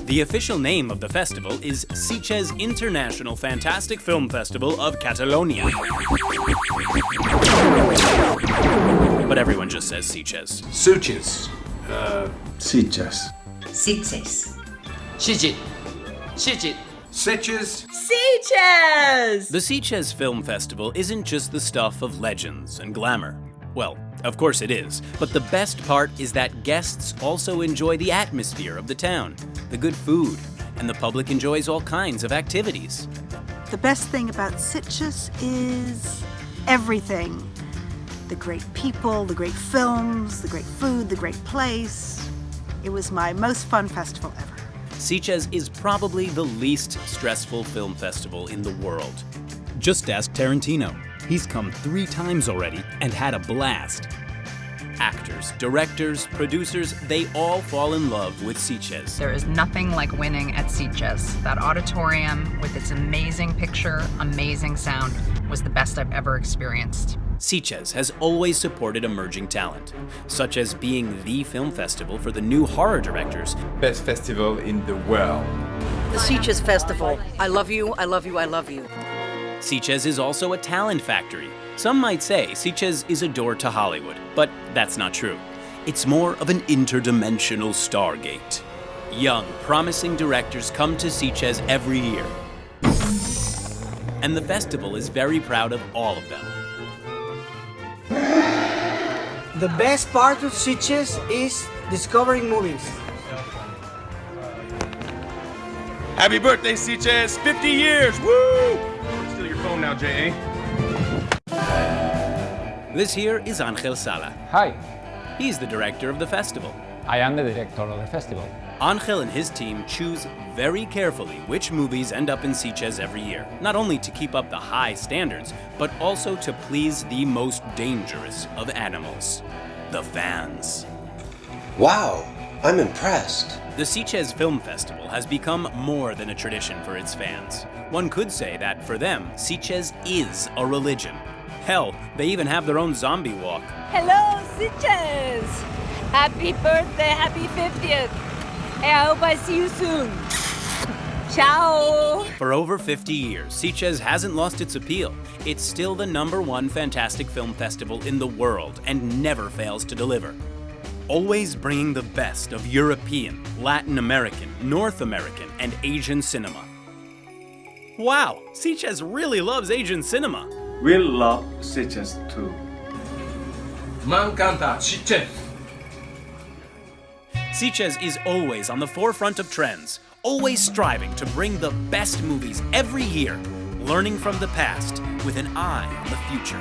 The official name of the festival is Sitges International Fantastic Film Festival of Catalonia. But everyone just says Sitges. Sitges. Sitges. Sitges. Sitges. Sitges. Sitges. Sitges! The Sitges Film Festival isn't just the stuff of legends and glamour. Well, of course it is, but the best part is that guests also enjoy the atmosphere of the town, the good food, and the public enjoys all kinds of activities. The best thing about Sitges is everything. The great people, the great films, the great food, the great place. It was my most fun festival ever. Sitges is probably the least stressful film festival in the world. Just ask Tarantino. He's come 3 times already and had a blast. Actors, directors, producers, they all fall in love with Sitges. There is nothing like winning at Sitges. That auditorium with its amazing picture, amazing sound, was the best I've ever experienced. Sitges has always supported emerging talent, such as being the film festival for the new horror directors. Best festival in the world. The Sitges Festival. I love you, I love you, I love you. Sitges is also a talent factory. Some might say Sitges is a door to Hollywood, but that's not true. It's more of an interdimensional stargate. Young, promising directors come to Sitges every year. And the festival is very proud of all of them. The best part of Sitges is discovering movies. Happy birthday, Sitges! 50 years! Woo! Steal your phone now, J.A. This here is Angel Sala. Hi, He's the director of the festival. I am the director of the festival. Angel and his team choose very carefully which movies end up in Sitges every year, not only to keep up the high standards, but also to please the most dangerous of animals, the fans. Wow, I'm impressed. The Sitges Film Festival has become more than a tradition for its fans. One could say that for them, Sitges is a religion. Hell, they even have their own zombie walk. Hello, Sitges! Happy birthday, happy 50th! Hey, I hope I see you soon. Ciao! For over 50 years, Sitges hasn't lost its appeal. It's still the #1 fantastic film festival in the world and never fails to deliver. Always bringing the best of European, Latin American, North American, and Asian cinema. Wow, Sitges really loves Asian cinema. We love Sitges too. Me encanta Sitges. Sitges is always on the forefront of trends, always striving to bring the best movies every year, learning from the past with an eye on the future.